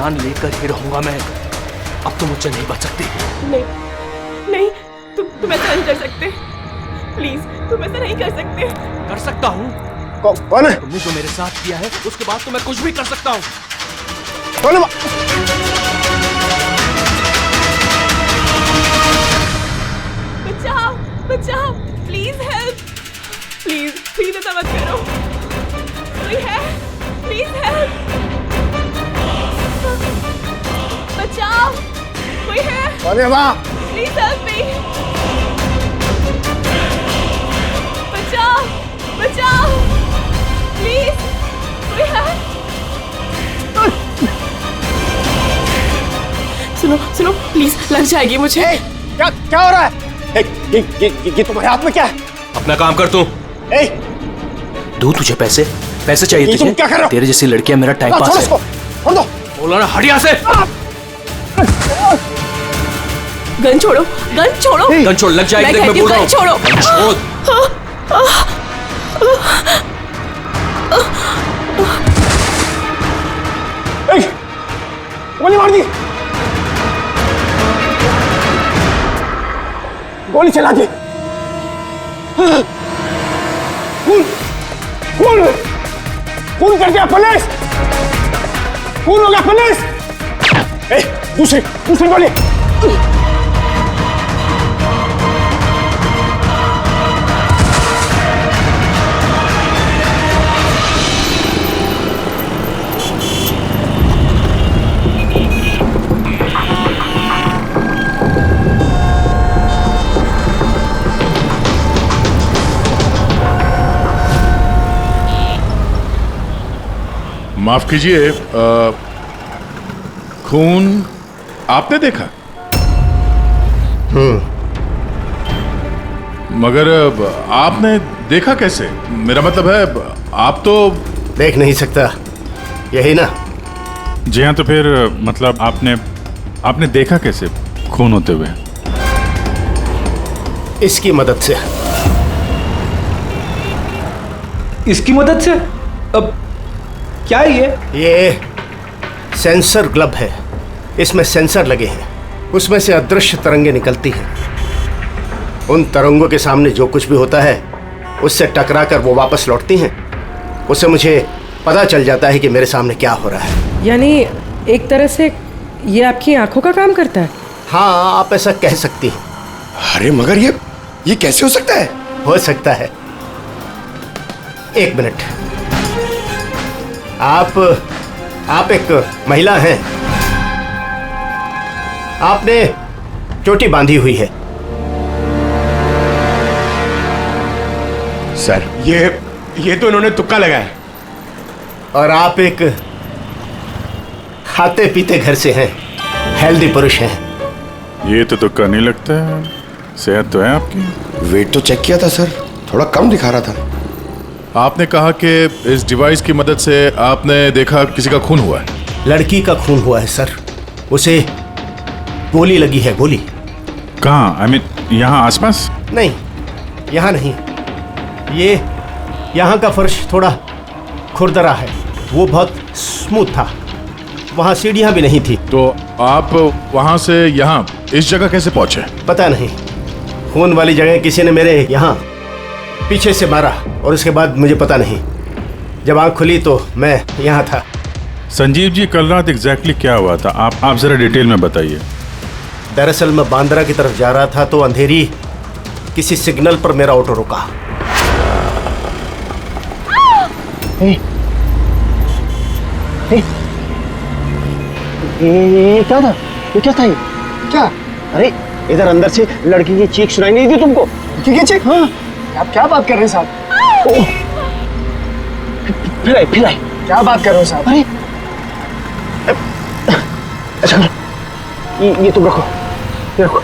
जान लेकर ही रहूंगा मैं। अब तुम मुझसे नहीं बच सकती। नहीं नहीं, तुम ऐसा नहीं कर सकते। प्लीज, तुम ऐसा नहीं कर सकते। कर सकता हूँ। कौन है? तुमने जो मेरे साथ किया है उसके बाद तो मैं कुछ भी कर सकता हूँ। कौन है? बचाओ बचाओ, प्लीज हेल्प, प्लीज ऐसा मत करो। कोई है? प्लीज हेल्प, बचाओ, कोई है? कौन है वहाँ? प्लीज हेल्प मी, बचाओ बचाओ, प्लीज, कोई है? सुनो प्लीज, लग जाएगी मुझे। क्या हो रहा है? ये तुम्हारे हाथ में क्या है? अपना काम कर तू। दूं तुझे पैसे चाहिए तुझे? तुम क्या कर रहे हो? तेरे जैसी लड़कियां मेरा टाइम पास है। छोड़ दो। बोला ना, हट यहाँ से। गन छोड़ो, गन छोड़ो। गन छोड़, लग जाएगी। मैं बोल रहा हूँ, छोड़ो। गोली मार दी, गोली चला दी। खून कर दिया पुलिस, खून हो गया पुलिस। दूसरी गोली। माफ कीजिए, खून आपने देखा? मगर आपने देखा कैसे? मेरा मतलब है, आप तो देख नहीं सकता, यही ना? जी हाँ, तो फिर मतलब आपने देखा कैसे खून होते हुए? इसकी मदद से। इसकी मदद से? अब क्या है ये सेंसर ग्लब है, इसमें सेंसर लगे हैं, उसमें से अदृश्य तरंगें निकलती हैं। उन तरंगों के सामने जो कुछ भी होता है उससे टकरा कर वो वापस लौटती हैं। उससे मुझे पता चल जाता है कि मेरे सामने क्या हो रहा है। यानी एक तरह से ये आपकी आंखों का काम करता है? हाँ, आप ऐसा कह सकती हैं। अरे मगर ये कैसे हो सकता है? हो सकता है। एक मिनट, आप एक महिला हैं, आपने चोटी बांधी हुई है। सर, ये तो इन्होंने तुक्का लगाया। और आप एक खाते पीते घर से हैं, हेल्दी पुरुष हैं। ये तो तुक्का नहीं लगता है, सेहत तो है आपकी। वेट तो चेक किया था सर, थोड़ा कम दिखा रहा था। आपने कहा कि इस डिवाइस की मदद से आपने देखा किसी का खून हुआ है। लड़की का खून हुआ है सर, उसे गोली लगी है, गोली। कहाँ? आई मीन यहाँ आसपास? नहीं, यहाँ नहीं, ये यहाँ का फर्श थोड़ा खुरदरा है, वो बहुत स्मूथ था, वहाँ सीढ़ियाँ भी नहीं थी। तो आप वहाँ से यहाँ इस जगह कैसे पहुँचे? पता नहीं, खून वाली जगह किसी ने मेरे यहाँ पीछे से मारा और उसके बाद मुझे पता नहीं। जब आँख खुली तो मैं यहाँ था। संजीव जी, कल रात एग्जैक्टली क्या हुआ था? आप जरा डिटेल में बताइए। दरअसल मैं बांद्रा की तरफ जा रहा था तो अंधेरी किसी सिग्नल पर मेरा ऑटो रुका। ये क्या था? ये क्या था? ये क्या? अरे इधर अंदर से लड़की की चीख सुनाई नहीं दी तुमको? ठीक है चेक। हाँ, आप क्या बात कर रहे हैं साहब? फिर आई क्या बात कर रहे हो साहब? अरे अच्छा, ये तुम रखो, ये रखो।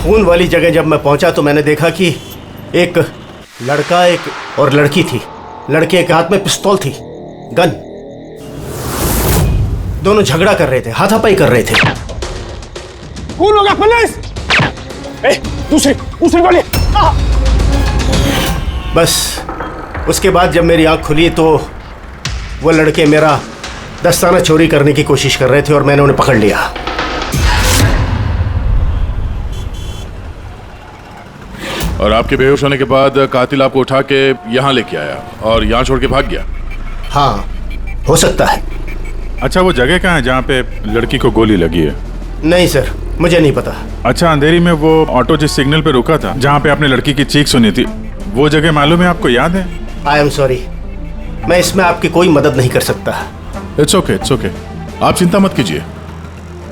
खून वाली जगह जब मैं पहुंचा तो मैंने देखा कि एक लड़का और लड़की थी। लड़के के हाथ में पिस्तौल थी, गन। दोनों झगड़ा कर रहे थे, हाथापाई कर रहे थे। खून हो गया पुलिस। दूसरी गोली। बस उसके बाद जब मेरी आंख खुली तो वो लड़के मेरा दस्ताना चोरी करने की कोशिश कर रहे थे और मैंने उन्हें पकड़ लिया। और आपके बेहोश होने के बाद कातिल आपको उठा के यहाँ लेके आया और यहाँ छोड़ के भाग गया। हाँ, हो सकता है। अच्छा, वो जगह कहाँ है जहाँ पे लड़की को गोली लगी है? नहीं सर, मुझे नहीं पता। अच्छा, अंधेरी में वो ऑटो जिस सिग्नल पे रुका था, जहाँ पे आपने लड़की की चीख सुनी थी, वो जगह मालूम है आपको? याद है? आई एम सॉरी, मैं इसमें आपकी कोई मदद नहीं कर सकता। It's okay, it's okay. आप चिंता मत कीजिए,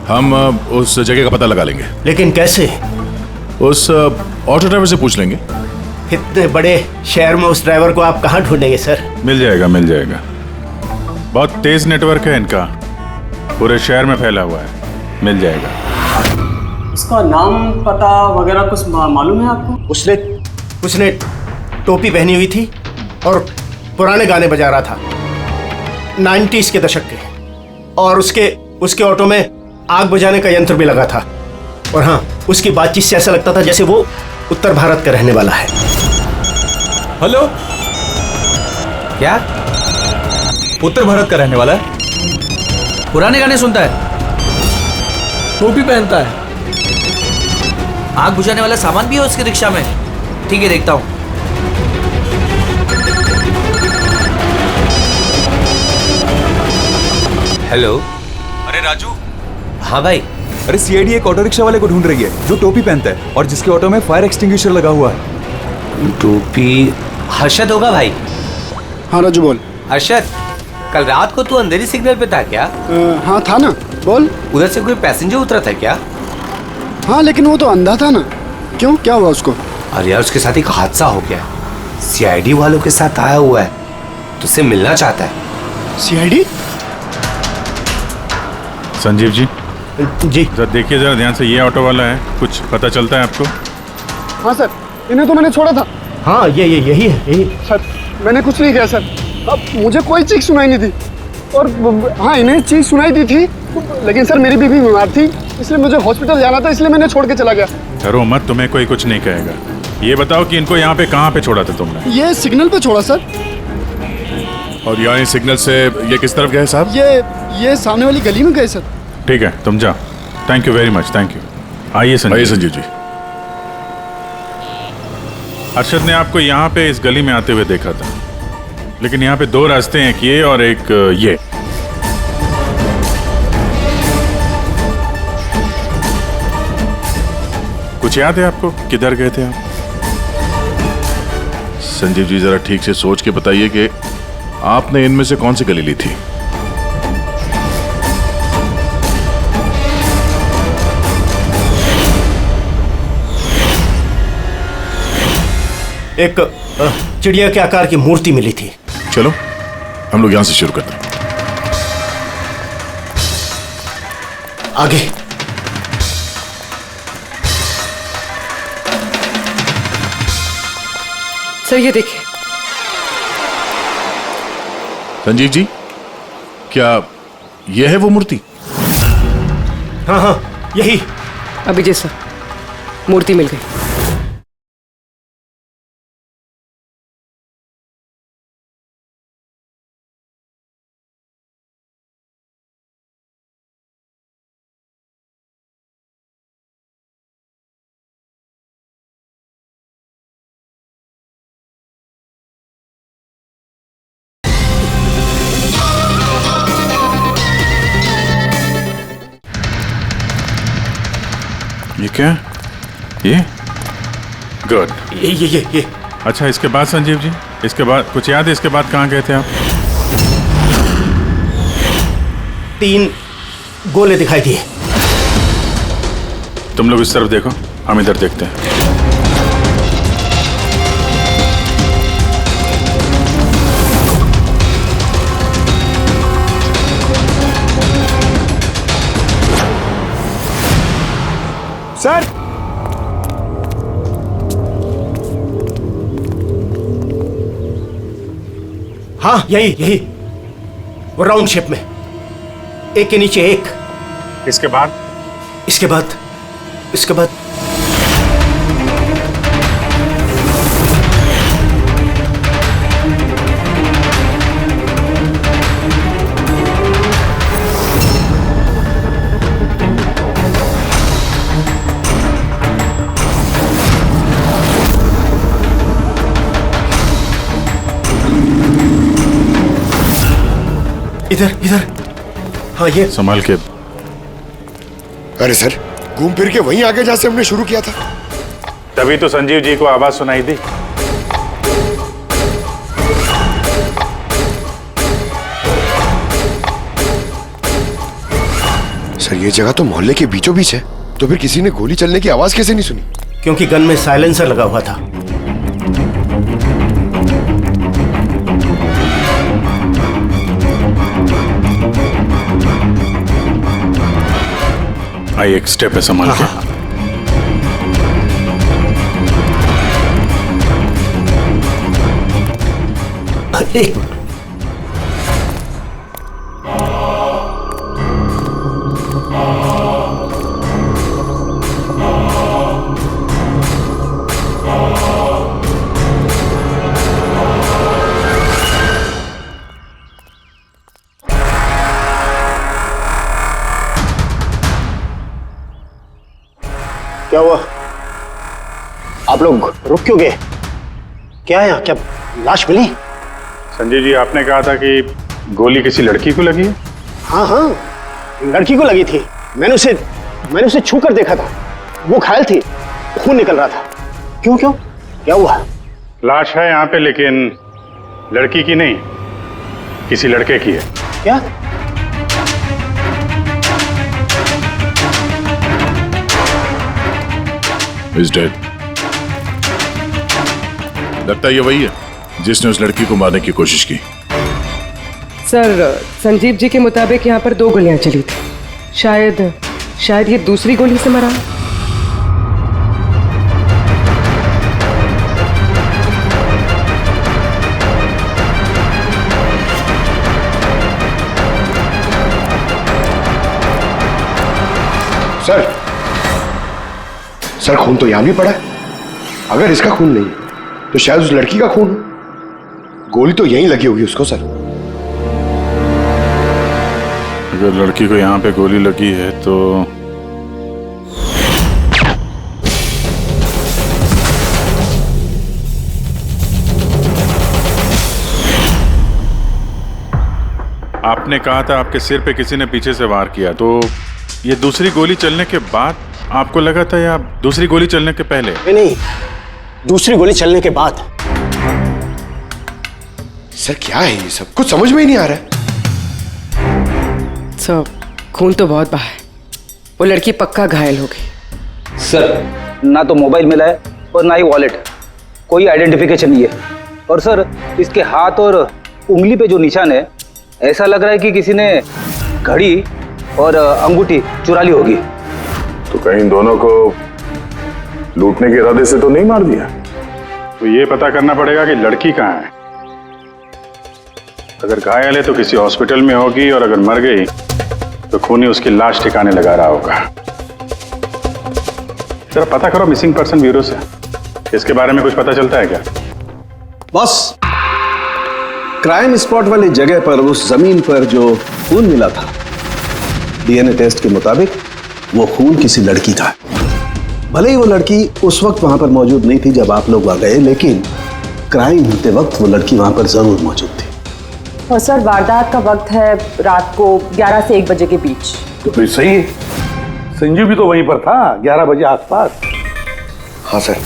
हम उस जगह का पता लगा लेंगे। लेकिन कैसे? उस ऑटो ड्राइवर से पूछ लेंगे। इतने बड़े शहर में उस ड्राइवर को आप कहाँ ढूंढेंगे सर? मिल जाएगा, मिल जाएगा। बहुत तेज नेटवर्क है इनका, पूरे शहर में फैला हुआ है, मिल जाएगा। उसका नाम पता वगैरह कुछ मालूम है आपको? उसने टोपी पहनी हुई थी और पुराने गाने बजा रहा था, 90s के दशक के। और उसके ऑटो में आग बुझाने का यंत्र भी लगा था। और हाँ, उसकी बातचीत से ऐसा लगता था जैसे वो उत्तर भारत का रहने वाला है। हेलो, क्या उत्तर भारत का रहने वाला है? पुराने गाने सुनता है, टोपी पहनता है, आग बुझाने वाला सामान भी है उसकी रिक्शा में। ठीक है, देखता हूँ। हेलो। अरे राजू। हाँ भाई। अरे सीआईडी एक ऑटो रिक्शा वाले को ढूंढ रही है जो टोपी पहनता है और जिसके ऑटो में फायर एक्सटिंग्विशर लगा हुआ है। टोपी हर्षद होगा भाई। हाँ राजू बोल। हर्षद, कल रात को तू अंधेरी सिग्नल पे था क्या? हाँ था ना, बोल। उधर से कोई पैसेंजर उतरा था क्या? हाँ, लेकिन वो तो अंधा था ना। क्यों, क्या हुआ उसको? अरे यार, उसके साथ एक हादसा हो गया। सीआईडी वालों के साथ आया हुआ है, तुझसे मिलना चाहता है। सीआईडी? संजीव जी। जी जरा देखिए, जरा ध्यान से। ये ऑटो वाला है, कुछ पता चलता है आपको? हाँ सर, इन्हें तो मैंने छोड़ा था। हाँ, यही है यही। सर, मैंने कुछ नहीं किया सर। अब मुझे कोई चीख सुनाई नहीं थी। और हाँ, इन्हें चीख सुनाई दी थी, लेकिन सर मेरी बीवी बीमार थी, इसलिए मुझे हॉस्पिटल जाना था, इसलिए मैंने छोड़ के चला गया। डरो मत, तुम्हें कोई कुछ नहीं कहेगा। ये बताओ कि इनको यहाँ पे कहाँ पे छोड़ा था तुमने? ये सिग्नल पे छोड़ा सर। और यहाँ सिग्नल से ये किस तरफ गए साहब? ये सामने वाली गली में गए सर। ठीक है, तुम जाओ। Thank you very much, thank you. आइए संजीव जी। अरशद ने आपको यहाँ पे इस गली में आते हुए देखा था, लेकिन यहाँ पे दो रास्ते हैं, एक ये और एक ये। कुछ याद है आपको, किधर गए थे आप? संजीव जी, जरा ठीक से सोच के बताइए कि आपने इनमें से कौन सी गली ली थी? एक चिड़िया के आकार की मूर्ति मिली थी। चलो हम लोग यहां से शुरू करते हैं। आगे। सर ये देखिए। संजीव जी, क्या यह है वो मूर्ति? हाँ, यही। अभिजय सर, मूर्ति मिल गई। ये क्या? ये गुड। ये। अच्छा, इसके बाद संजीव जी, इसके बाद कुछ याद है? इसके बाद कहाँ गए थे आप? 3 गोले दिखाई दिए। तुम लोग इस तरफ देखो, हम इधर देखते हैं। सर, हाँ, यही वो राउंड शेप में, एक के नीचे एक। इसके बाद इधर इधर। हाँ ये संभाल के। अरे सर, घूम फिर के वहीं आगे जहां से हमने शुरू किया था। तभी तो संजीव जी को आवाज सुनाई दी। सर ये जगह तो मोहल्ले के बीचों बीच है, तो फिर किसी ने गोली चलने की आवाज कैसे नहीं सुनी? क्योंकि गन में साइलेंसर लगा हुआ था। आई एक स्टेप है, संभाल के। एक मिनट। क्या हुआ? आप लोग रुक क्यों गए? क्या है यहाँ? क्या लाश मिली? संजय जी, आपने कहा था कि गोली किसी लड़की को लगी है। हाँ हाँ, लड़की को लगी थी। मैंने उसे छू कर देखा था। वो घायल थी, खून निकल रहा था। क्यों क्यों, क्या हुआ? लाश है यहाँ पे, लेकिन लड़की की नहीं, किसी लड़के की है। क्या? Is dead. लगता है ये वही है जिसने उस लड़की को मारने की कोशिश की। सर, संजीव जी के मुताबिक यहाँ पर 2 गोलियां चली थी। शायद ये दूसरी गोली से मरा। सर खून तो यहां भी पड़ा है। अगर इसका खून नहीं है तो शायद उस लड़की का खून हो। गोली तो यहीं लगी होगी उसको सर। अगर लड़की को यहाँ पे गोली लगी है तो आपने कहा था आपके सिर पे किसी ने पीछे से वार किया, तो ये दूसरी गोली चलने के बाद आपको लगा था या दूसरी गोली चलने के पहले? नहीं, दूसरी गोली चलने के बाद। सर क्या है ये सब? कुछ समझ में ही नहीं आ रहा है। सर, खून तो बहुत बहा है। वो लड़की पक्का घायल हो गई। सर, ना तो मोबाइल मिला है और ना ही वॉलेट। कोई आइडेंटिफिकेशन नहीं है। और सर, इसके हाथ और उंगली पे जो निशान है, ऐसा लग रहा है कि किसी ने घड़ी और अंगूठी चुरा ली होगी। तो कहीं दोनों को लूटने के इरादे से तो नहीं मार दिया? तो ये पता करना पड़ेगा कि लड़की कहाँ है। अगर घायल है तो किसी हॉस्पिटल में होगी, और अगर मर गई तो खूनी उसकी लाश ठिकाने लगा रहा होगा। जरा पता करो मिसिंग पर्सन ब्यूरो से, इसके बारे में कुछ पता चलता है क्या? बस, क्राइम स्पॉट वाली जगह पर उस जमीन पर जो खून मिला था, डीएनए टेस्ट के मुताबिक वो खून किसी लड़की का है। भले ही वो लड़की उस वक्त वहां पर मौजूद नहीं थी जब आप लोग वहां गए, लेकिन क्राइम होते वक्त वो लड़की वहां पर जरूर मौजूद थी। और सर, वारदात का वक्त है रात को 11 से 1 बजे के बीच। तो फिर सही है, संजीव भी तो वहीं पर था 11 बजे आसपास। हाँ सर,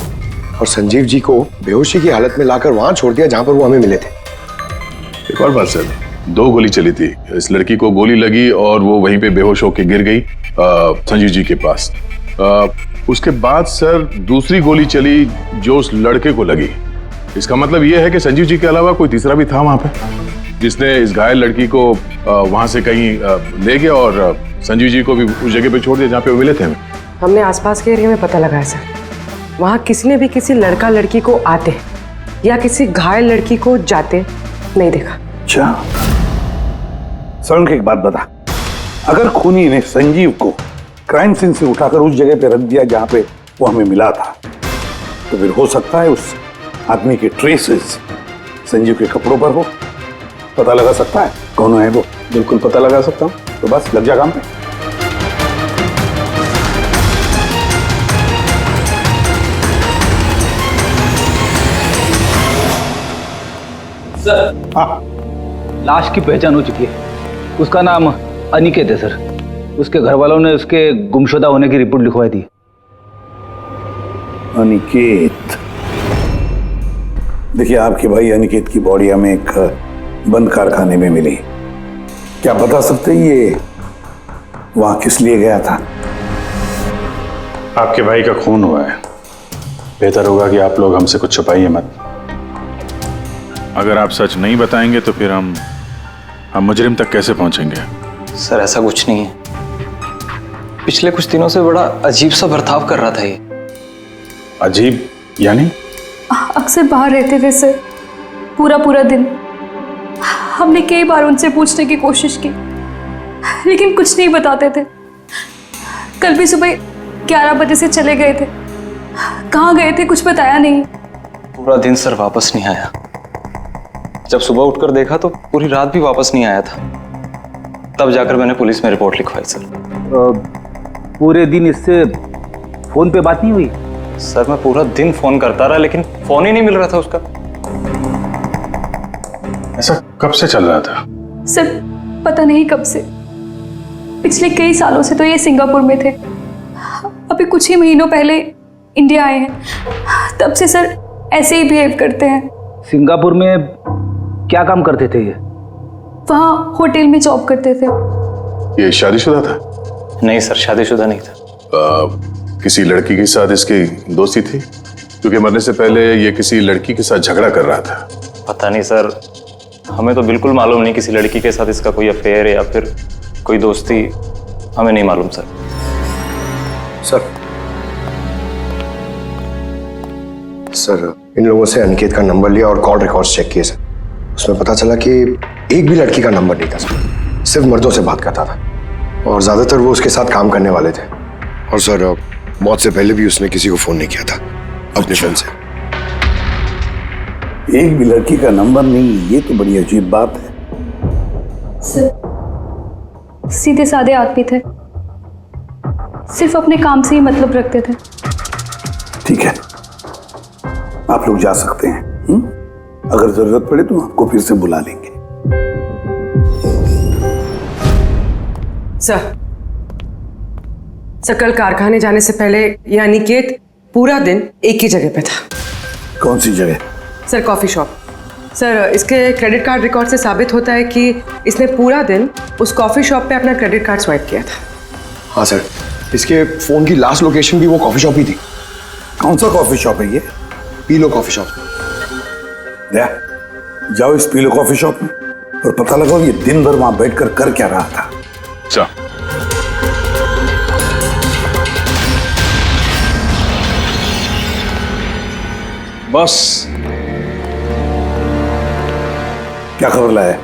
और संजीव जी को बेहोशी की हालत में लाकर वहां छोड़ दिया जहां पर वो हमें मिले थे। एक और बात सर, 2 गोली चली थी। इस लड़की को गोली लगी और वो वहीं पे बेहोश होकर गिर गई संजीव जी के पास। उसके बाद सर दूसरी गोली चली जो उस लड़के को लगी। इसका मतलब ये है कि संजीव जी के अलावा कोई तीसरा भी था वहां पे, जिसने इस घायल लड़की को वहां से कहीं ले गया और संजीव जी को भी उस जगह पे छोड़ दिया जहाँ पे वो मिले थे। हमने आसपास के एरिया में पता लगाया सर, वहाँ किसी ने भी किसी लड़का लड़की को आते या किसी घायल लड़की को जाते नहीं देखा। अच्छा सर, एक बात बता, अगर खूनी ने संजीव को क्राइम सीन से उठाकर उस जगह पे रख दिया जहाँ पे वो हमें मिला था, तो फिर हो सकता है उस आदमी के ट्रेसेस संजीव के कपड़ों पर हो। पता लगा सकता है कौन है वो? बिल्कुल पता लगा सकता हूँ। तो बस लग जा काम पे। सर, हाँ, लाश की पहचान हो चुकी है। उसका नाम अनिकेत है सर। उसके घर वालों ने उसके गुमशुदा होने की रिपोर्ट लिखवाई थी। अनिकेत, देखिए आपके भाई अनिकेत की बॉडी हमें एक बंद कारखाने में मिली। क्या बता सकते हैं ये वहां किस लिए गया था? आपके भाई का खून हुआ है, बेहतर होगा कि आप लोग हमसे कुछ छुपाइए मत। अगर आप सच नहीं बताएंगे तो फिर हम मुजरिम तक कैसे पहुंचेंगे? सर ऐसा कुछ नहीं है, पिछले कुछ दिनों से बड़ा अजीब सा बर्ताव कर रहा था ये। अजीब यानी? अक्सर बाहर रहते थे सर, पूरा दिन। हमने कई बार उनसे पूछने की कोशिश की, लेकिन कुछ नहीं बताते थे। कल भी सुबह 11 बजे से चले गए थे। कहाँ गए थे कुछ बताया नहीं। पूरा दिन सर वापस नहीं आया। जब सुबह उठकर देखा तो पूरी रात भी वापस नहीं आया था। तब जाकर मैंने पुलिस में रिपोर्ट लिखवाई सर। पूरे दिन इससे फोन पे बात नहीं हुई? सर मैं पूरा दिन फोन करता रहा, लेकिन फोन ही नहीं मिल रहा था उसका। ऐसा कब से चल रहा था? सर पता नहीं कब से, पिछले कई सालों से तो ये सिंगापुर में थे। अभी कुछ ही महीनों पहले इंडिया आए हैं, तब से सर ऐसे ही बिहेव करते हैं। सिंगापुर में क्या काम करते थे ये? वहाँ होटल में जॉब करते थे। ये शादीशुदा था? नहीं सर, शादीशुदा नहीं था। किसी लड़की के साथ इसकी दोस्ती थी? क्योंकि मरने से पहले ये किसी लड़की के साथ झगड़ा कर रहा था। पता नहीं सर, हमें तो बिल्कुल मालूम नहीं किसी लड़की के साथ इसका कोई अफेयर या फिर कोई दोस्ती, हमें नहीं मालूम सर। सर इन लोगों से अनिकेत का नंबर लिया और कॉल रिकॉर्ड्स चेक किए सर। उसमें पता चला कि एक भी लड़की का नंबर नहीं था सर, सिर्फ मर्दों से बात करता था और ज्यादातर वो उसके साथ काम करने वाले थे। और सर मौत से पहले भी उसने किसी को फोन नहीं किया था अपने फोन से। एक भी लड़की का नंबर नहीं, ये तो बड़ी अजीब बात है। सर सीधे साधे आदमी थे, सिर्फ अपने काम से ही मतलब रखते थे। ठीक है, आप लोग जा सकते हैं। अगर जरूरत पड़े तो आपको फिर से बुला लेंगे। सर कल कारखाने जाने से पहले ये अनिकेत पूरा दिन एक ही जगह पे था। कौन सी जगह? Sir coffee shop. सर इसके क्रेडिट कार्ड रिकॉर्ड से साबित होता है कि इसने पूरा दिन उस कॉफी शॉप पे अपना क्रेडिट कार्ड स्वाइप किया था। हाँ सर, इसके फोन की लास्ट लोकेशन भी वो कॉफी शॉप ही थी। कौन सा कॉफी शॉप है ये? पीलो कॉफी शॉप। जाओ इस पीलो कॉफी शॉप में और पता लगाओ ये दिन भर वहां बैठकर कर क्या रहा था। चल। बॉस, क्या खबर लाया?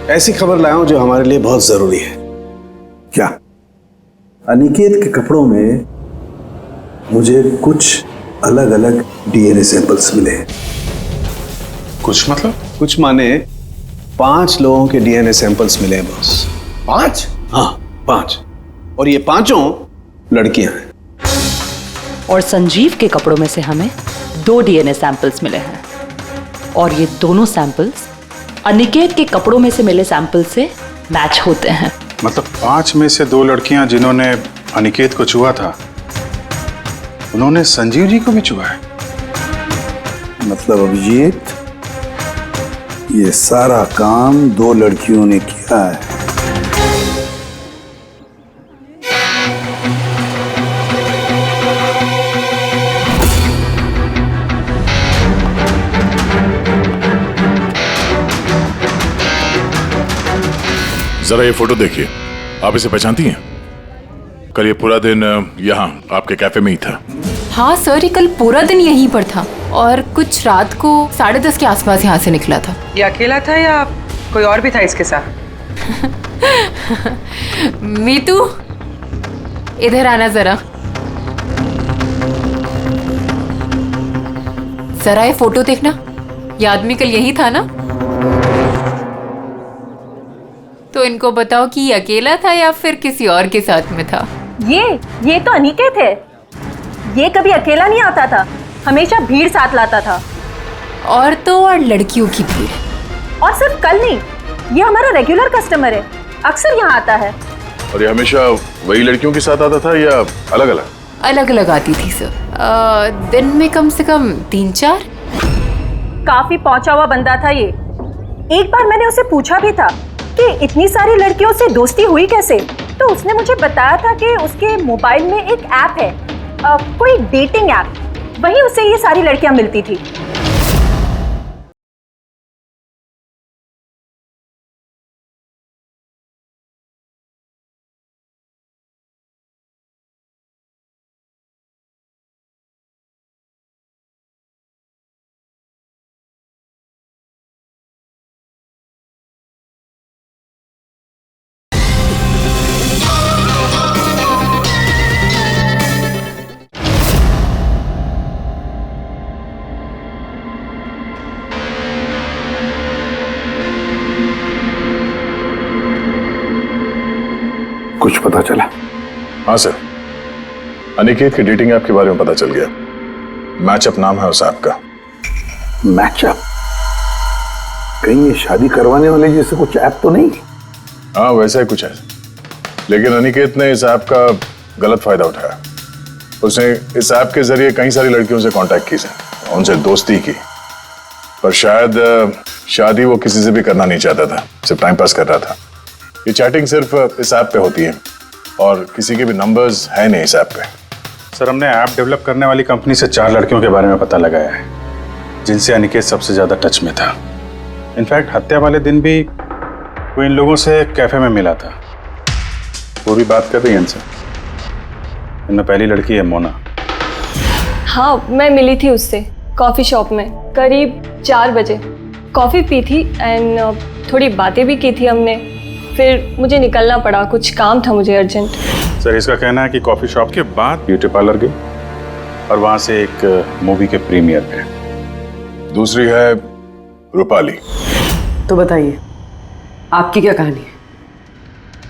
ऐसी खबर लाया हूं जो हमारे लिए बहुत जरूरी है। क्या? अनिकेत के कपड़ों में मुझे कुछ अलग अलग डीएनए सैंपल्स मिले। कुछ मतलब? कुछ माने 5 लोगों के डीएनए सैंपल्स मिले हैं बॉस। 5? हाँ 5, और ये 5 लड़कियां हैं। और संजीव के कपड़ों में से हमें 2 डीएनए सैंपल्स मिले हैं, और ये दोनों सैंपल्स अनिकेत के कपड़ों में से मिले सैंपल से मैच होते हैं। मतलब 5 में से 2 लड़कियां जिन्होंने अनिकेत को छुआ था, उन्होंने संजीव जी को भी छुआ है। मतलब अभिजीत, ये सारा काम 2 लड़कियों ने किया है। जरा ये फोटो देखिए, आप इसे पहचानती हैं? कल ये पूरा दिन यहाँ आपके कैफे में ही था। हाँ सर, ये कल पूरा दिन यहीं पर था और कुछ रात को 10:30 के आसपास यहाँ से निकला था। ये अकेला था या कोई और भी था इसके साथ? मीतू, इधर आना जरा। जरा ये फोटो देखना, ये आदमी कल यही था ना? तो इनको बताओ कि ये अकेला था या फिर किसी और के साथ में था। ये तो अनिकेत है। ये कभी अकेला नहीं आता था, हमेशा भीड़ साथ लाता था। औरतों और लड़कियों की भीड़। और सिर्फ कल नहीं, ये हमारा रेगुलर कस्टमर है। अक्सर यहाँ आता है। और ये हमेशा वही लड़कियों के साथ आता था या अलग अलग? अलग अलग आती थी सर, दिन में कम से कम 3-4। काफी पहुंचा हुआ बंदा था ये। एक बार मैंने उसे पूछा भी था कि इतनी सारी लड़कियों से दोस्ती हुई कैसे, तो उसने मुझे बताया था कि उसके मोबाइल में एक ऐप है, कोई डेटिंग ऐप, वहीं उसे ये सारी लड़कियां मिलती थी। कुछ पता चला? हाँ सर, अनिकेत के डेटिंग ऐप के बारे में पता चल गया। मैचअप नाम है उस ऐप का। मैचअप? कहीं ये शादी करवाने वाले जैसे कुछ ऐप तो नहीं? हाँ वैसा ही कुछ है, लेकिन अनिकेत ने इस ऐप का गलत फायदा उठाया। उसने इस ऐप के जरिए कई सारी लड़कियों से कांटेक्ट की, उनसे दोस्ती की, पर शायद शादी वो किसी से भी करना नहीं चाहता था, सिर्फ टाइम पास कर रहा था। ये चैटिंग सिर्फ इस ऐप पे होती है और किसी के भी नंबर्स है नहीं इस ऐप पे। सर, हमने ऐप डेवलप करने वाली कंपनी से 4 लड़कियों के बारे में पता लगाया है जिनसे अनिकेत सबसे ज्यादा टच में था। इनफैक्ट हत्या वाले दिन भी वो इन लोगों से कैफे में मिला था। वो भी बात कर रही है इनसे। इनमें पहली लड़की है मोना। हाँ, मैं मिली थी उससे कॉफ़ी शॉप में करीब 4 बजे। कॉफ़ी पी थी एंड थोड़ी बातें भी की थी हमने। फिर मुझे निकलना पड़ा, कुछ काम था मुझे अर्जेंट। सर, इसका कहना है कि कॉफी शॉप के बाद ब्यूटी पार्लर गई और वहां से एक मूवी के प्रीमियर पे। दूसरी है रूपाली। तो बताइए, आपकी क्या कहानी है?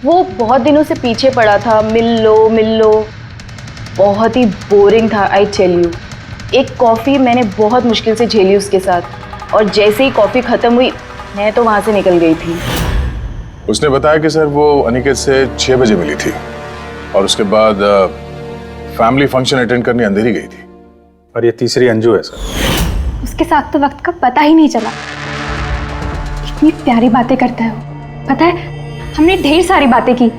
वो बहुत दिनों से पीछे पड़ा था, मिल लो। बहुत ही बोरिंग था, आई टेल यू। एक कॉफ़ी मैंने बहुत मुश्किल से झेली उसके साथ, और जैसे ही कॉफ़ी ख़त्म हुई मैं तो वहाँ से निकल गई थी। उसने बताया कि सर वो अनिकेत से 6 बजे मिली थी और उसके बाद फैमिली फंक्शन अटेंड करने अंधेरी गई थी। और ये तीसरी अंजू है सर। उसके साथ तो वक्त का पता ही नहीं चला। इतनी प्यारी बातें करता है वो। पता है, हमने ढेर सारी बातें की।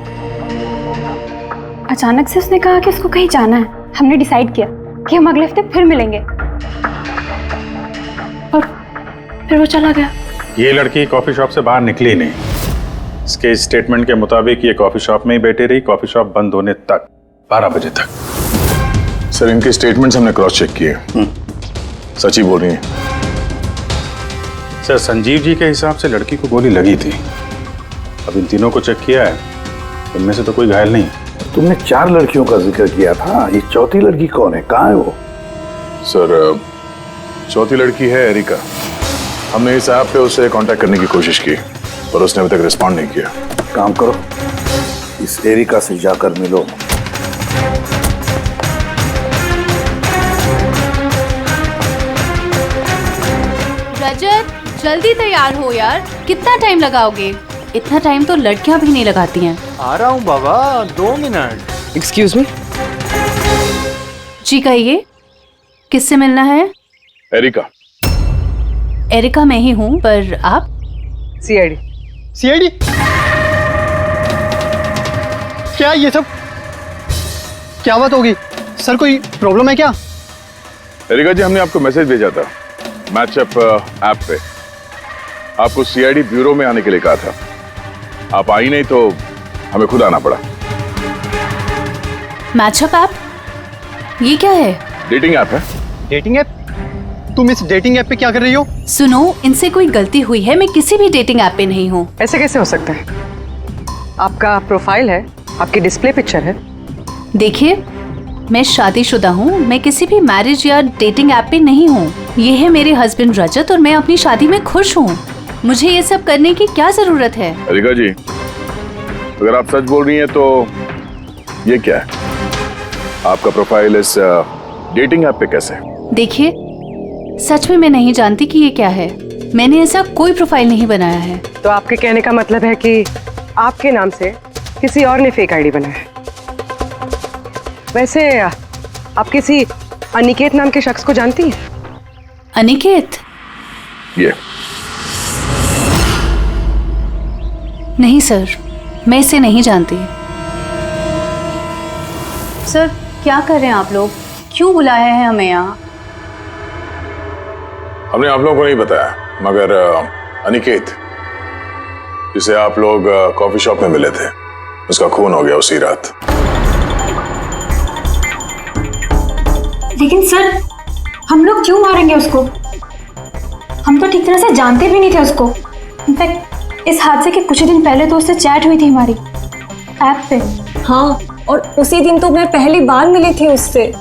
अचानक से उसने कहा कि उसको कहीं जाना है। हमने डिसाइड किया कि हम अगले हफ्ते फिर मिलेंगे, और फिर वो चला गया। ये लड़की कॉफी शॉप से बाहर निकली ही नहीं। इसके स्टेटमेंट के मुताबिक ये कॉफी शॉप में ही बैठी रही, कॉफी शॉप बंद होने तक, 12 बजे तक। सर, इनके स्टेटमेंट्स हमने क्रॉस चेक किए, सच ही बोल रही हैं। सर, संजीव जी के हिसाब से लड़की को गोली लगी थी। अब इन तीनों को चेक किया है, इनमें से तो कोई घायल नहीं। तुमने 4 लड़कियों का जिक्र किया था, ये चौथी लड़की कौन है? कहाँ है वो? सर, चौथी लड़की है एरिका। हमने इस ऐप पे उससे कांटेक्ट करने की कोशिश की पर उसने अभी तक रिस्पॉन्ड नहीं किया। काम करो, इस एरिका से जाकर मिलो। रजत, जल्दी तैयार हो यार, कितना टाइम लगाओगे? इतना टाइम तो लड़कियां भी नहीं लगाती हैं। आ रहा हूँ बाबा, 2 मिनट। Excuse me. जी कहिए, किससे मिलना है? एरिका। एरिका मैं ही हूँ, पर आप? सीआईडी। सीआईडी? क्या ये सब? क्या बात होगी सर, कोई प्रॉब्लम है क्या? एरिका जी, हमने आपको मैसेज भेजा था मैचअप ऐप पे। आपको सीआईडी ब्यूरो में आने के लिए कहा था। आप आई नहीं तो हमें खुद आना पड़ा। Matchup app? ये क्या है? डेटिंग ऐप है। Dating app? तुम इस डेटिंग ऐप पे क्या कर रही हो? सुनो, इनसे कोई गलती हुई है, मैं किसी भी डेटिंग ऐप पे नहीं हूँ। ऐसे कैसे हो सकता है? आपका प्रोफाइल है, आपकी डिस्प्ले पिक्चर है। देखिए, मैं शादीशुदा हूँ, मैं किसी भी मैरिज या डेटिंग ऐप पे नहीं हूँ। ये है मेरे हस्बैंड रजत और मैं अपनी शादी में खुश हूँ। मुझे ये सब करने की क्या जरूरत है? एरिका जी, अगर आप सच बोल रही हैं तो ये क्या है? आपका प्रोफाइल इस डेटिंग ऐप पे कैसे? देखिए, सच में मैं नहीं जानती कि ये क्या है। मैंने ऐसा कोई प्रोफाइल नहीं बनाया है। तो आपके कहने का मतलब है कि आपके नाम से किसी और ने फेक आईडी बनाया। वैसे आप किसी अनिकेत नाम के शख्स को जानती हैं? अनिकेत? ये नहीं सर, मैं इसे नहीं जानती। सर क्या कर रहे हैं आप लोग? क्यों बुलाया है हमें यहाँ? हमने आप लोगों को नहीं बताया, मगर अनिकेत जिसे आप लोग कॉफी शॉप में मिले थे, उसका खून हो गया उसी रात। लेकिन सर, हम लोग क्यों मारेंगे उसको? हम तो ठीक तरह से जानते भी नहीं थे उसको। इनफैक्ट इस हादसे के कुछ दिन पहले तो उससे चैट हुई थी हमारी ऐप पे। हाँ, और उसी दिन तो मैं पहली बार मिली थी उससे।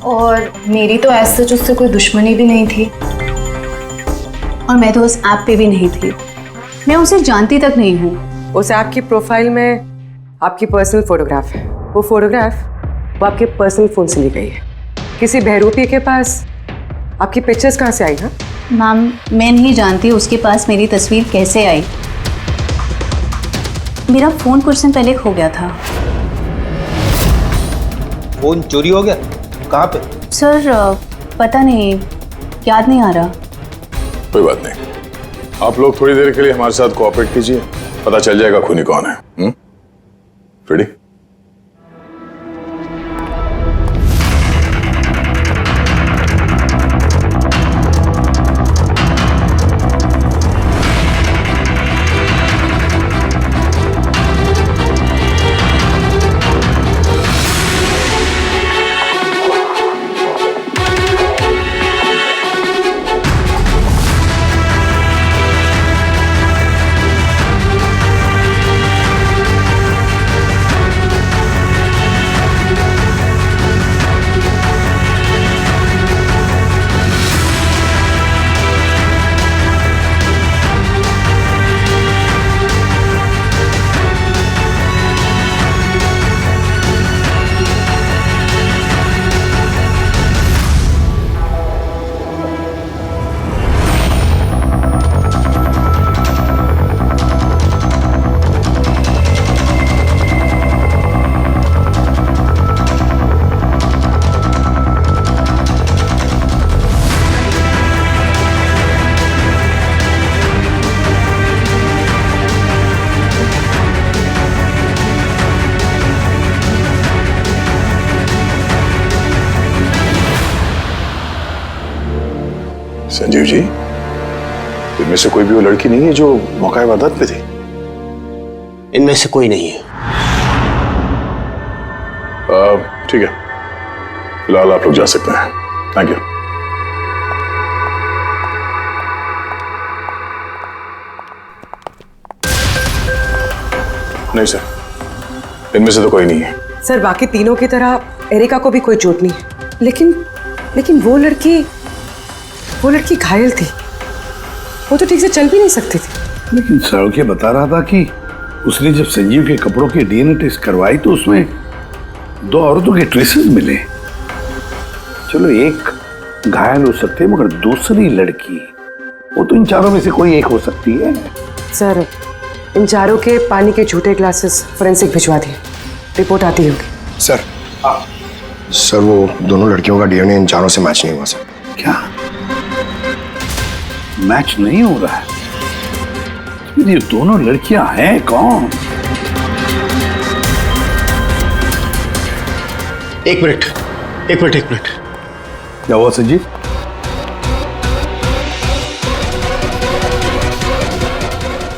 और मेरी तो ऐसे सच उससे कोई दुश्मनी भी नहीं थी, और मैं तो उस ऐप पे भी नहीं थी। मैं उसे जानती तक नहीं हूँ। उस ऐप की प्रोफाइल में आपकी पर्सनल फोटोग्राफ है। वो फोटोग्राफ वो आपके पर्सनल फोन से ली गई है। किसी बहरूपी के पास आपकी पिक्चर्स कहाँ से आई? हाँ मैम, मैं नहीं जानती उसके पास मेरी तस्वीर कैसे आई। मेरा फोन कुछ दिन पहले खो गया था। फोन चोरी हो गया? कहाँ पे? सर पता नहीं, याद नहीं आ रहा। कोई बात नहीं, आप लोग थोड़ी देर के लिए हमारे साथ कोऑपरेट कीजिए, पता चल जाएगा खूनी कौन है। रेडी? संजीव जी, इनमें से कोई भी वो लड़की नहीं है जो मौका वारदात पे थी? इनमें से कोई नहीं है। ठीक है, फिलहाल आप लोग जा सकते हैं। Thank you. नहीं सर, इनमें से तो कोई नहीं है। सर, बाकी तीनों की तरह एरिका को भी कोई चोट नहीं है, लेकिन वो लड़की घायल थी। वो तो ठीक से चल भी नहीं सकती थी। लेकिन सड़के बता रहा था कि उसने जब संजीव के कपड़ों के डीएनए टेस्ट करवाई तो उसमें 2 औरतों के ट्रेसेस मिले। चलो एक घायल हो सकते, मगर दूसरी लड़की, वो तो इन चारों में से कोई एक हो सकती है। सर, इन चारों के पानी के झूठे ग्लासेस फोरेंसिक भिजवा दिए, रिपोर्ट आती होगी। सर वो दोनों लड़कियों का डीएनए इन चारों से मैच नहीं हुआ सर। क्या मैच नहीं हो रहा है? ये दोनों लड़कियां हैं कौन? एक मिनट। क्या हुआ संजीव?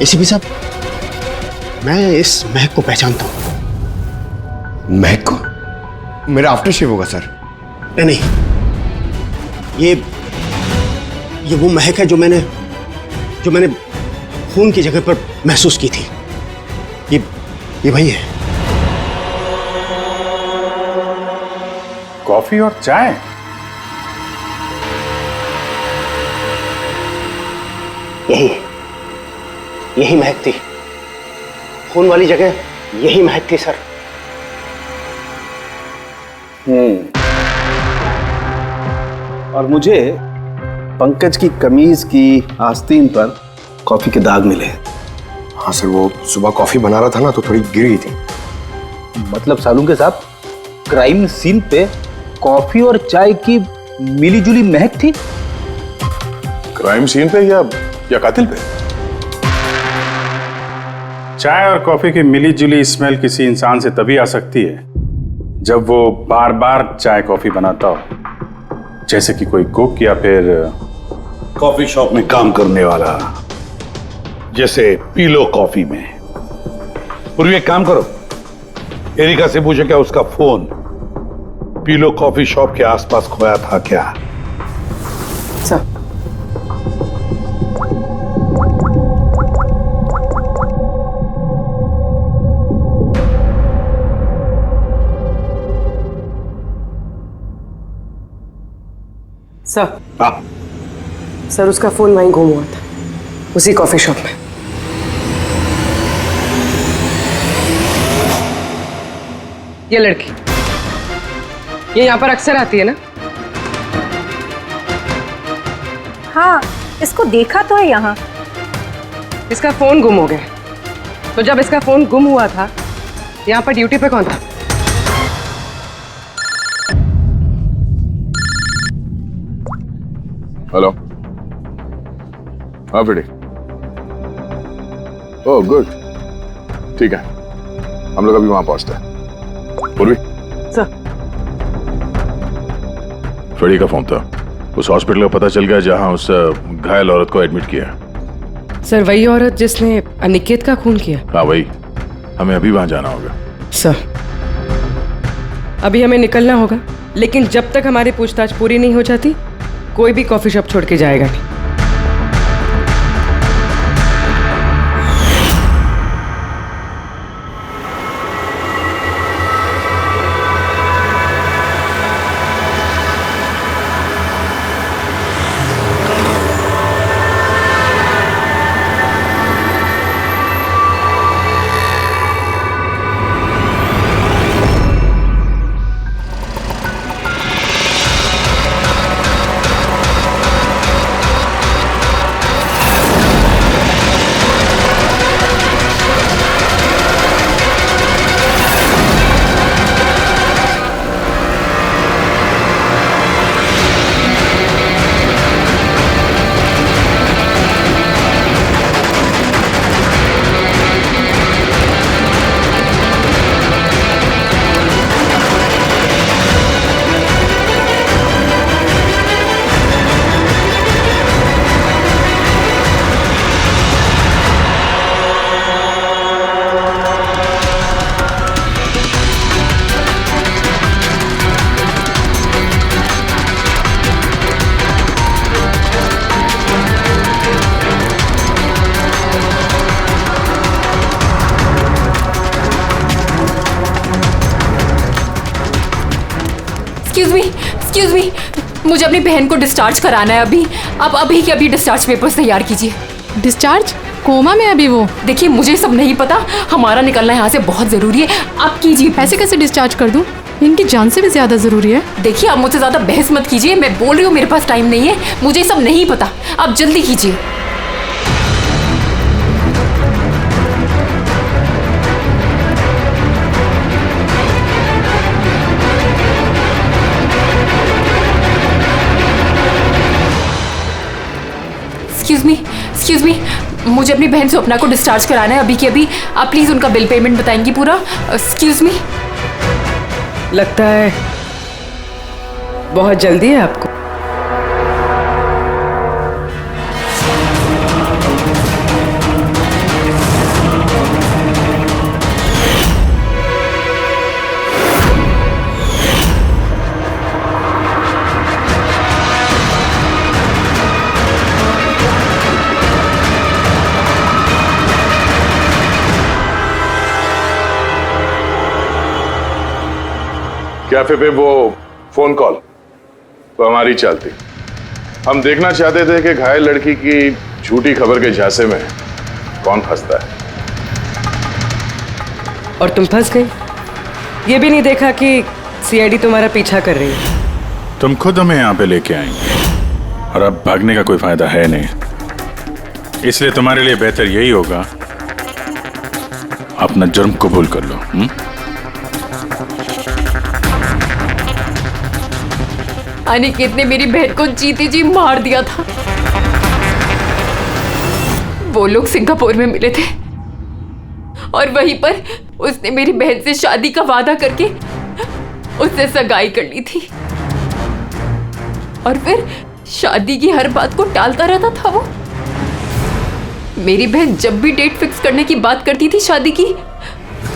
एसीपी साहब, मैं इस महक को पहचानता हूं। महक को? मेरा आफ्टर शेव होगा सर। नहीं, ये वो महक है जो मैंने खून की जगह पर महसूस की थी। ये वही है। कॉफी और चाय? यही महक थी। खून वाली जगह यही महक थी सर। और मुझे पंकज की कमीज की आस्तीन पर कॉफी के दाग मिले। हाँ सर, वो सुबह कॉफी बना रहा था ना तो थोड़ी गिर गई थी। मतलब सालून के साहब, क्राइम सीन पे कॉफी और चाय की मिलीजुली महक थी? क्राइम सीन पे या कातिल पे? चाय और कॉफी की मिली जुली स्मेल किसी इंसान से तभी आ सकती है जब वो बार बार चाय कॉफी बनाता हो, जैसे कि कोई कुक या फिर कॉफी शॉप में काम करने वाला, जैसे पीलो कॉफी में। पूर्वी एक काम करो, एरिका से पूछो क्या उसका फोन पीलो कॉफी शॉप के आसपास खोया था क्या? सर सर उसका फोन वहीं गुम हुआ था, उसी कॉफी शॉप में। ये लड़की ये यहाँ पर अक्सर आती है ना? हाँ, इसको देखा तो है यहाँ। इसका फोन गुम हो गया, तो जब इसका फोन गुम हुआ था यहाँ पर ड्यूटी पे कौन था? हेलो, हाँ फ्रेडी। ओह गुड, ठीक है, हम लोग अभी वहां पहुंचते हैं। पूर्वी सर, फ्रेडी का फोन था, उस हॉस्पिटल का पता चल गया जहां उस घायल औरत को एडमिट किया। सर वही औरत जिसने अनिकेत का खून किया? हाँ वही, हमें अभी वहां जाना होगा। सर अभी हमें निकलना होगा, लेकिन जब तक हमारी पूछताछ पूरी नहीं हो जाती कोई भी कॉफी शॉप छोड़ के जाएगा नहीं। एक्सक्यूज मी, मुझे अपनी बहन को डिस्चार्ज कराना है अभी। आप अभी के अभी डिस्चार्ज पेपर्स तैयार कीजिए। डिस्चार्ज? कोमा में अभी वो? देखिए मुझे सब नहीं पता, हमारा निकलना यहाँ से बहुत जरूरी है, आप कीजिए। ऐसे कैसे डिस्चार्ज कर दूं? इनकी जान से भी ज्यादा जरूरी है। देखिए आप मुझसे ज्यादा बहस मत कीजिए, मैं बोल रही हूँ मेरे पास टाइम नहीं है, मुझे सब नहीं पता, आप जल्दी कीजिए। एक्सक्यूज मी, मुझे अपनी बहन स्वप्ना को डिस्चार्ज कराना है अभी के अभी, आप प्लीज उनका बिल पेमेंट बताएंगी पूरा। Excuse me. लगता है बहुत जल्दी है आपको। कैफे पे वो फोन कॉल तो हमारी चलती। हम देखना चाहते थे कि घायल लड़की की झूठी खबर के झांसे में कौन फंसता है। और तुम फंस गई। ये भी नहीं देखा कि सीआईडी तुम्हारा पीछा कर रही है। तुम खुद हमें यहाँ पे लेके आएंगे और अब भागने का कोई फायदा है नहीं, इसलिए तुम्हारे लिए बेहतर यही होगा अपना जुर्म कबूल कर लो। अनिकेत ने मेरी बहन को जीते जी मार दिया था। वो लोग सिंगापुर में मिले थे और वहीं पर उसने मेरी बहन से शादी का वादा करके उससे सगाई कर ली थी और फिर शादी की हर बात को टालता रहता था वो। मेरी बहन जब भी डेट फिक्स करने की बात करती थी शादी की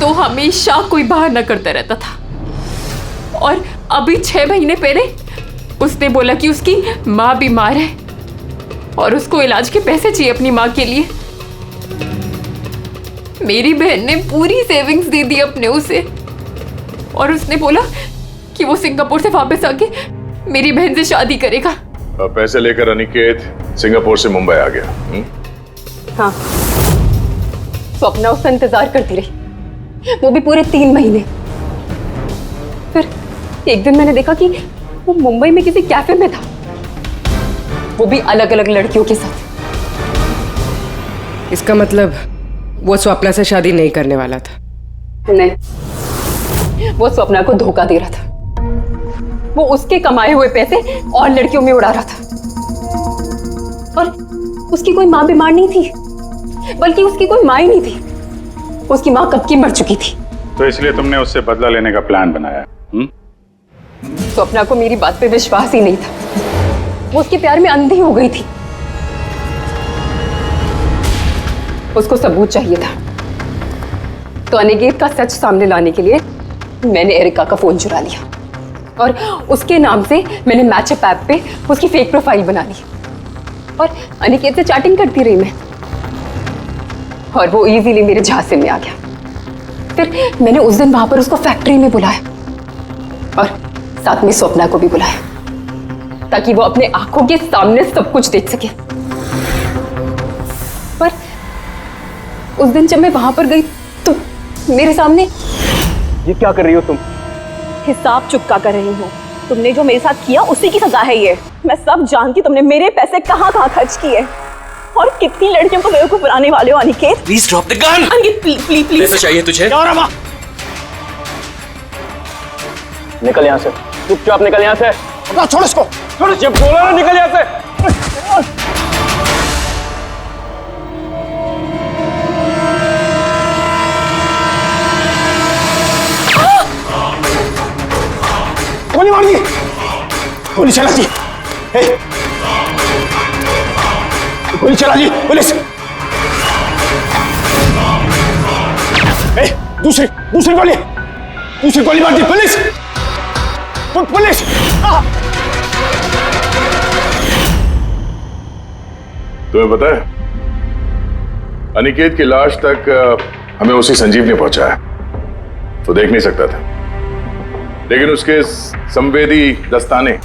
तो हमेशा कोई बहाना करता रहता था। और अभी 6 महीने पहले उसने बोला कि उसकी माँ बीमार है और उसको इलाज के पैसे चाहिए अपनी माँ के लिए। मेरी बहन ने पूरी सेविंग्स दे दी अपने उसे और उसने बोला कि वो सिंगापुर से वापस आके मेरी बहन से शादी करेगा। पैसे लेकर अनिकेत सिंगापुर से मुंबई आ गया। हाँ, स्वप्ना उसका इंतजार करती रही, वो भी पूरे 3 महीने। फिर एक दिन मैंने देखा कि वो मुंबई में किसी कैफे में था, वो भी अलग अलग लड़कियों के साथ। इसका मतलब वो स्वप्ना से शादी नहीं करने वाला था? नहीं, वो स्वप्ना को धोखा दे रहा था। वो उसके कमाए हुए पैसे और लड़कियों में उड़ा रहा था। और उसकी कोई माँ बीमार नहीं थी, बल्कि उसकी कोई माँ ही नहीं थी। उसकी माँ कब की मर चुकी थी। तो इसलिए तुमने उससे बदला लेने का प्लान बनाया? स्वप्ना को मेरी बात पे विश्वास ही नहीं था, वो उसके प्यार में अंधी हो गई थी। उसको सबूत चाहिए था, तो अनिकेत का सच सामने लाने के लिए मैंने एरिका का फोन चुरा लिया और उसके नाम से मैंने मैचअप ऐप पे उसकी फेक प्रोफाइल बना ली और अनिकेत से चैटिंग करती रही मैं, और वो इजीली मेरे झांसे में आ गया। फिर मैंने उस दिन वहां पर उसको फैक्ट्री में बुलाया और साथ में स्वप्ना को भी बुलाया, ताकि वो अपने आंखों के सामने सब कुछ देख सके। पर उस दिन जब मैं वहां पर गई तो मेरे सामने। ये क्या कर रही हो तुम? हिसाब चुका कर रही हूँ। तुमने जो मेरे साथ किया उसी की सजा है ये। मैं सब जानती, तुमने मेरे पैसे कहाँ कहाँ खर्च किए और कितनी लड़कियों को बेवकूफ बनाने वाले हो Aniket. Please drop the gun. Aniket please please please. पैसा चाहिए तुझे? निकल यहाँ से, चुपचाप निकल यहाँ से। छोड़ इसको, छोड़। जब बोला ना निकल यहाँ से। गोली मार दी, गोली चला दी, गोली चला दी पुलिस। दूसरी गोली मार दी पुलिस, पुलिस। तुम्हें पता है अनिकेत की लाश तक हमें उसी संजीव ने पहुंचाया। वो देख नहीं सकता था, लेकिन उसके संवेदी दस्ताने,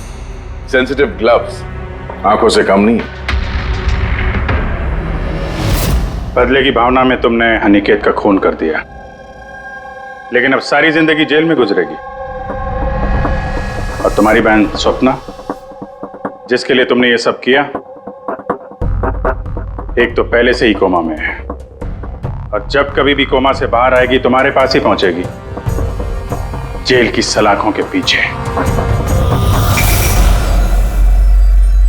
सेंसिटिव ग्लव्स आंखों से कम नहीं। बदले की भावना में तुमने अनिकेत का खून कर दिया, लेकिन अब सारी जिंदगी जेल में गुजरेगी। और तुम्हारी बहन स्वप्ना, जिसके लिए तुमने ये सब किया, एक तो पहले से ही कोमा में है और जब कभी भी कोमा से बाहर आएगी तुम्हारे पास ही पहुंचेगी, जेल की सलाखों के पीछे।